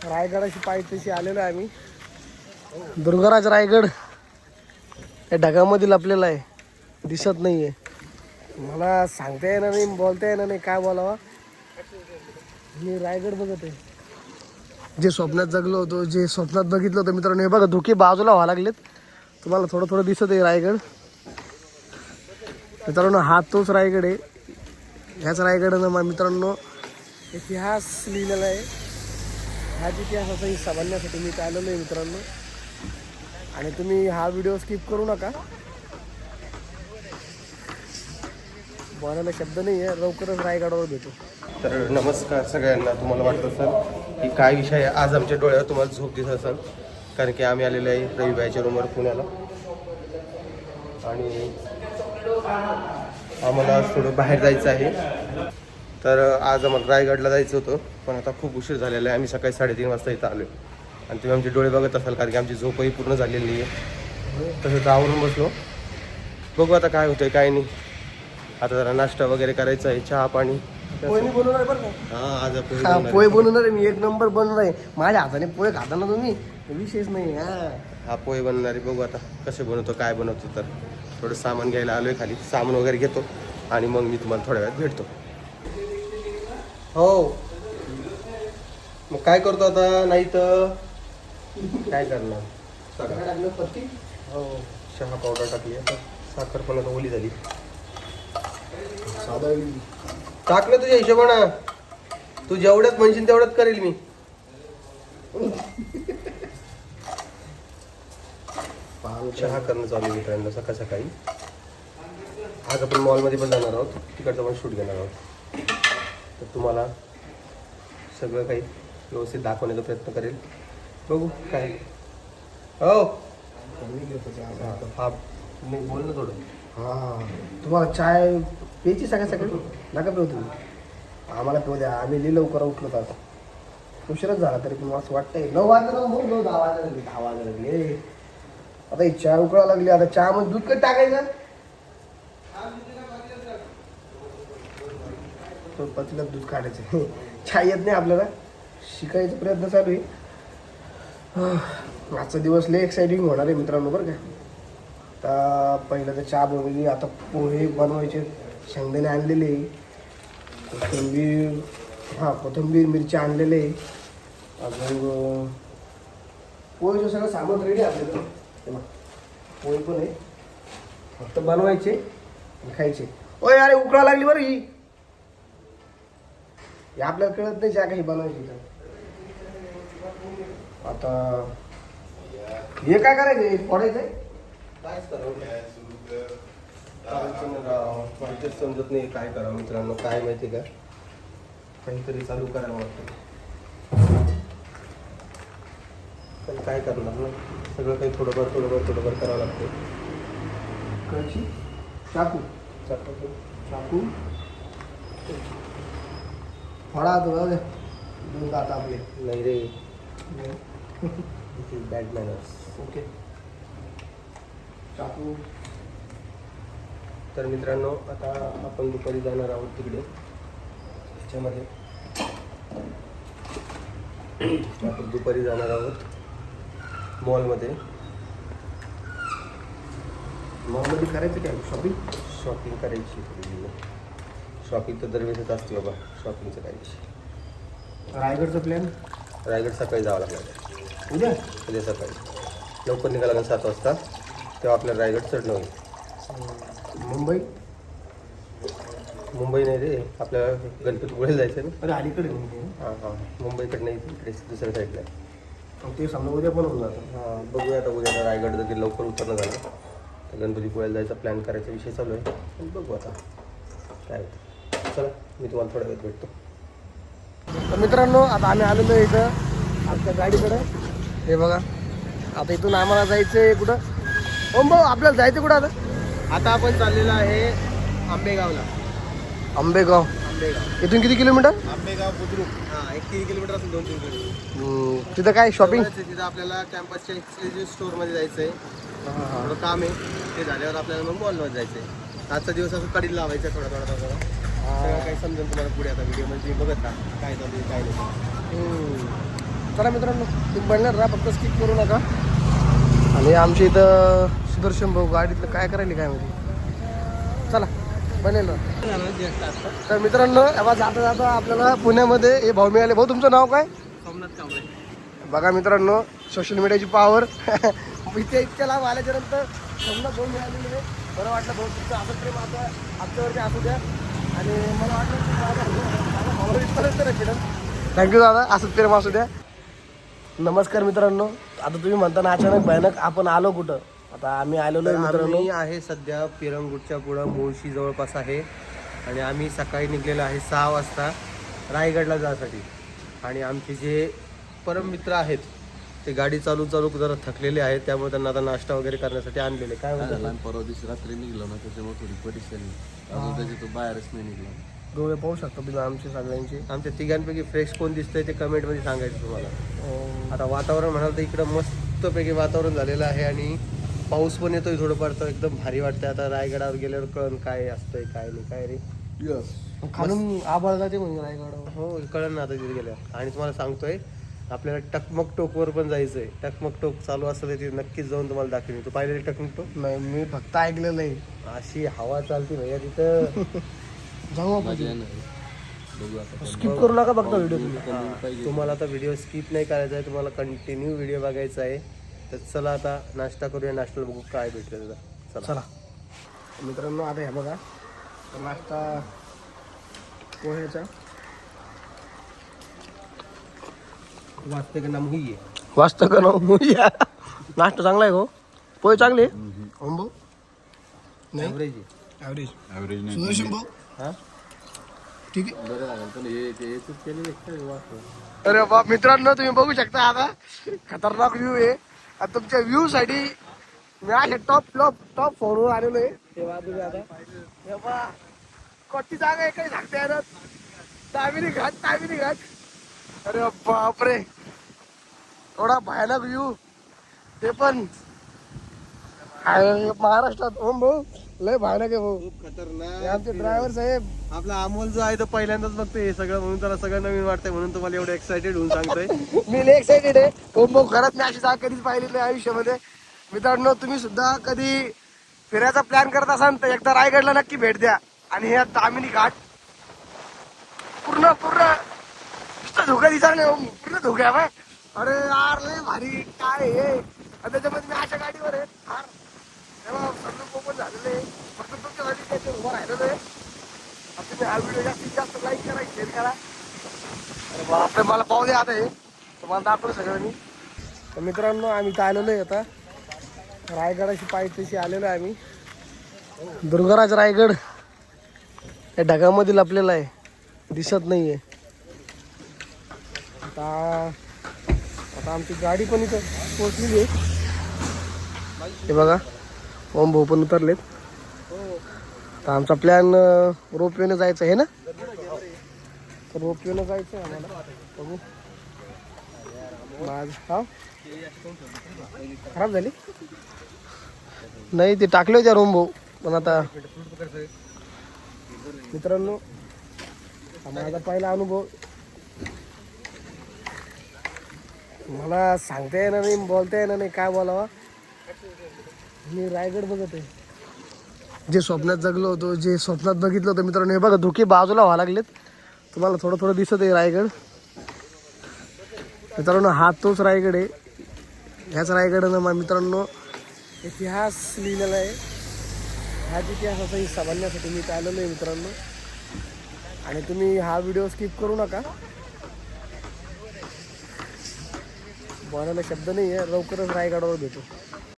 रायगडाची पायथ्याशी आलेलो आहे आम्ही. दुर्गाराज रायगड या ढगामध्ये लपलेला आहे, दिसत नाहीये. मला सांगता येणार नाही, बोलता येणार नाही काय बोलावा. मी रायगड बघत आहे, जे स्वप्नात जगलो होतो, जे स्वप्नात बघितलं होतं मित्रांनो. हे बघा धुके बाजूला व्हायला लागलेत, तुम्हाला थोडं थोडं दिसत आहे रायगड मित्रांनो. हा तोच रायगड आहे. ह्याच रायगडानं मित्रांनो इतिहास लिहिलेला आहे. ह्याच इतिहासाचा हिस्सा बनण्यासाठी मी इथे आलेलो आहे मित्रांनो. आणि तुम्ही हा व्हिडिओ स्किप करू नका. बोलायला शब्द नाही आहे, लवकरच रायगडावर भेटू. तर नमस्कार सगळ्यांना. तुम्हाला वाटत असेल की काय विषय आहे आज आमच्या डोळ्यावर, तुम्हाला झोप दिसत असेल कारण की आम्ही आलेलो आहे रविबाईच्या रूमवर पुण्याला. आणि आम्हाला थोडं बाहेर जायचं आहे. तर आज आम्हाला रायगडला जायचं होतं, पण आता खूप उशीर झालेला आहे. आम्ही सकाळी 3:30 वाजता इथं आलो आणि तुम्ही आमचे डोळे बघत असाल कारण की आमची झोपही पूर्ण झालेली नाही आहे. तसं आवरून बसलो, बघू आता काय होतंय काय नाही. आता जरा नाश्ता वगैरे करायचा आहे, चहा पाणी. पोहे बनवणार बरं का? आज पोहे बनवणार आहे मी, एक नंबर बनवणार आहे. माझ्या हाताने पोहे खाता ना तुम्ही, विशेष नाही. हा पोहे बनवणारे, बघू आता कसे बनवतो काय बनवतो. तर थोडं सामान घ्यायला आलोय खाली, सामान वगैरे घेतो आणि मग मी तुम्हाला थोड्या वेळात भेटतो. हो मग काय करतो आता, नाही तर काय करणार. हो चहा पावडर टाकली, आता साखर पण आता ओली झाली. टाकलं तुझ्या हिशोबानं, तू जेवढ्यात म्हणशील तेवढ्यात करेल मी. चहा करणं चालू आहे मित्रांनो सकाळ सकाळी. आज आपण मॉलमध्ये पण जाणार आहोत, तिकडचं पण शूट घेणार आहोत. तर तुम्हाला सगळं काही व्यवस्थित दाखवण्याचा प्रयत्न करेल. बघू काय. हो हा नाही बोल ना थोडं. हां तुम्हाला चाय प्यायची सगळ्या सगळं नका पिऊ तुम्ही, आम्हाला पिऊ द्या. आम्ही लई लवकर उठलो आता, उशीरच झाला तरी पण असं वाटतंय 9 वाजता. मग 10 वाजायला लागले, 10 वाजायला लागले. आता ही चहा उकळा लागली. आता चहा मध्ये दूध कधी टाकायचं, तो पतीला दूध काढायचं. चहा येत नाही आपल्याला, शिकायचा प्रयत्न चालू आहे. आजचा दिवस लय एक्साइटिंग होणार आहे मित्रांनो बरं का. आता पहिलं तर चहा बनवली, आता पोहे बनवायचे, शेंगदाणे आणलेले, कोथिंबीर मिरची आणलेले. अजून पोहेचं सगळं सामान रेडी आपल्याकडं. पोहे पण आहे, फक्त बनवायचे आणि खायचे. ओय अरे उकळा लागली बरं ही, आपल्याला कळत नाही चहा काही बनवायची. तर आता हे काय करायचं, फोडायचं आहे तेच समजत नाही काय करावं मित्रांनो. काय माहिती का, काहीतरी चालू करावं वाटतं पण काय करणार ना. सगळं काही थोडंफार करावं लागतं. कळशी चाकू फळा दोन आता आपले नाही रे, दिस इज बॅड मॅनर्स. ओके चाकू. तर मित्रांनो आता आपण दुपारी जाणार आहोत तिकडे, ह्याच्यामध्ये आपण दुपारी जाणार आहोत मॉलमध्ये करायचं काय, शॉपिंग करायची. शॉपिंग तर दरवेळेसच असते बाबा, शॉपिंगचं काय विषय. रायगडचा प्लॅन रायगड सकाळी जावं लागणार. उद्या सकाळी लवकर निघाला लागेल 7 वाजता, तेव्हा आपल्याला रायगड चढणं होईल. मुंबई नाही रे, आपल्याला गणपतीपुळे जायचं ना. अरे अलीकडे हां मुंबईकडे नाही, इकडे दुसऱ्या साईडला आहे. ते समजा उद्या पण होऊन जातं. हां बघूया आता उद्या रायगड जर लवकर उतरणं झालं तर गणपतीपुळ्याला जायचा प्लॅन करायचा विषय चालू आहे. पण बघू आता काय होतं. चला मी तुम्हाला थोड्या वेळात भेटतो. तर मित्रांनो आता आम्ही आलेलो आहे इथं आमच्या गाडीकडे. हे बघा आता इथून आम्हाला जायचं आहे कुठं. ओम भाऊ आपल्याला जायचं कुठं आता आपण चाललेलो आहे आंबेगावला. आंबेगाव इथून किती किलोमीटर. आंबेगाव बुद्रुक. हां 1-3 किलोमीटर असेल, 2-3 किलोमीटर. तिथं काय शॉपिंग. तिथं आपल्याला कॅम्पसच्या एक्सक्लुझिव्ह स्टोअरमध्ये जायचं आहे. थोडं काम आहे, ते झाल्यावर आपल्याला मग मॉलमध्ये जायचं आहे. आजचा दिवस असं कडील लावायचं आहे थोडा सगळं काही समजेल तुम्हाला पुढे. आता व्हिडिओमध्ये बघत का काय चालू आहे काय नाही. चला मित्रांनो, तुम्ही बनणार राहा, फक्त स्किप करू नका. आणि आमच्या इथं सुदर्शन भाऊ गाडीतलं काय करायला काय माहिती. चला बनेल ना. तर मित्रांनो, आता जाता जाता आपल्याला पुण्यामध्ये हे भाऊ मिळाले. भाऊ तुमचं नाव काय? सोमनाथ कांबळे. बघा मित्रांनो, सोशल मीडियाची पॉवर. इथे इतक्या लांब आल्याच्या नंतर सोमनाथ भाऊ मिळालेले आहे. बरं वाटलं भाऊ, तुमचं असं प्रेम आता आमच्यावरती असू द्या. आणि मला वाटलं थँक्यू दादा, असंच प्रेम असू द्या. नमस्कार मित्रांनो. आता तुम्ही म्हणताना अचानक भयानक आपण आलो कुठं? आता आम्ही आलेलो आहे मित्रांनो. आम्ही आहे सध्या पिरंगुटच्या पुढं मुळशी जवळपास आहे. आणि आम्ही सकाळी निघलेलो आहे 6 वाजता रायगडला जाण्यासाठी. आणि आमचे जे परममित्र आहेत ते गाडी चालू जरा थकलेले आहेत, त्यामुळे त्यांना आता नाश्ता वगैरे करण्यासाठी आणलेले. काय म्हणतात? परवा दिवशी रात्री निघलो ना, त्याच्यामुळे थोडी परेशानी अजून त्याच्यातून बाहेरच नाही निघलो. डोळे पाहू शकता तुम्ही आमचे सगळ्यांचे. आमच्या तिघांपैकी फ्रेश कोण दिसतंय ते कमेंटमध्ये सांगायचं तुम्हाला. आता वातावरण म्हणाल तर इकडं मस्तपैकी वातावरण झालेलं आहे आणि पाऊस पण येतोय थोडंफार, तर एकदम भारी वाटतंय. आता रायगडावर गेल्यावर कळण काय असतंय काय नाही. काय रे खालून आबाळ जाते म्हणजे रायगडावर. हो, कळण ना आता तिथे गेल्यावर. आणि तुम्हाला सांगतोय, आपल्याला टकमक टोकवर पण जायचंय. टकमक टोक चालू असतं तिथे नक्कीच जाऊन तुम्हाला दाखवेन. तू पाहिलेली टकमक टोक? नाही, मी फक्त ऐकलेलं आहे. अशी हवा चालते भैया तिथं. जाऊ आपण. बघू आता. स्किप करू नका बघता व्हिडिओ तुम्ही. तुम्हाला आता व्हिडिओ स्किप नाही करायचा आहे, तुम्हाला कंटिन्यू व्हिडिओ बघायचा आहे. तर चला आता नाश्ता करूया. नाश्त्याला बघू काय भेटलं तुला. चला मित्रांनो, आता हे बघा नाश्ता पोह्याचा वाजते का नाम हुई वाजता का ना. नाश्ता चांगला आहे हो. पोहे चांगले भाऊ. नाही ॲव्हरेज ॲव्हरेज ॲव्हरेज नाही. सुदर्शन भाऊ. हां ठीक आहे. बरं लागेल पण हे केलेलं. अरे बाप मित्रांनो, तुम्ही बघू शकता आता खतरनाक व्ह्यू आहे. आता तुमच्या व्ह्यू साठी मी असे टॉप फोनवर आलेलो आहे. तेव्हा तुम्ही आता तेव्हा कोणती जागा आहे काही सांगता येणार. तामिनी घाट. अरे बापरे, थोडा भयानक व्ह्यू, ते पण महाराष्ट्रात. ओम भाऊ लय भयानक आहे भाऊ. खूप खतरनाक. हे आमचे ड्रायव्हर साहेब. आपला अमोल जो आहे तो पहिल्यांदाच बघतोय हे सगळं, म्हणून त्याला सगळं नवीन वाटतंय, म्हणून तुम्हाला एवढं एक्साइटेड होऊन सांगतोय. मी लय एक्साइटेड आहे. ओम भाऊ, खरंच मी अशी जागा कधीच पाहिलेली नाही आयुष्यामध्ये. मित्रांनो, तुम्ही सुद्धा कधी फिरायचा प्लॅन करत असाल तर एकदा रायगडला नक्की भेट द्या. आणि हे तामिनी घाट पूर्ण नुसतं धोका दिसणार नाही, पूर्ण धोका आहे. अरे यार लय भारी काय हे. आणि त्याच्यामध्ये मी अशा गाडीवर आहे फार. तेव्हा सगळं ओपन झालेलं आहे. फक्त तुमच्यासाठी त्याच्यावर उभं राहिलेलं आहे. आता तुम्ही हा व्हिडिओ जास्तीत जास्त लाईक करा, शेअर करा. अरे बापरे, मला पाहू द्या आता हे तुम्हाला दाखवलं सगळं मी. तर मित्रांनो, आम्ही तर आलेलो आहे आता रायगडाशी पायथ्याशी आलेलो आहे आम्ही. दुर्गाराज रायगड या ढगामधील आपल्याला आहे, दिसत नाही आहे. आता आमची गाडी पण इथं पोहोचलेली आहे. हे बघा ओम भाऊ पण उतरलेत. तर आमचा प्लॅन रोपवेनं जायचं आहे ना. तर रोपवेनं जायचं आहे आम्हाला. बघू हा खराब झाली नाही, ते टाकले होते रोम भाऊ. पण आता मित्रांनो, माझा पहिला अनुभव, मला सांगता येणार नाही, बोलता येणार नाही काय बोलावा. मी रायगड बघत आहे, जे स्वप्नात जगलो होतो, जे स्वप्नात बघितलं होतं. मित्रांनो हे बघा, धुके बाजूला व्हायला लागलेत. तुम्हाला थोडं दिसत आहे रायगड. मित्रांनो हा तोच रायगड आहे. ह्याच रायगडानं मित्रांनो इतिहास लिहिलेला आहे. ह्याच इतिहासाचा हिस्सा बनण्यासाठी मी इथं आलेलो आहे मित्रांनो. आणि तुम्ही हा व्हिडिओ स्किप करू नका. बोलायला शब्द नाही आहे. लवकरच रायगडावर भेटू.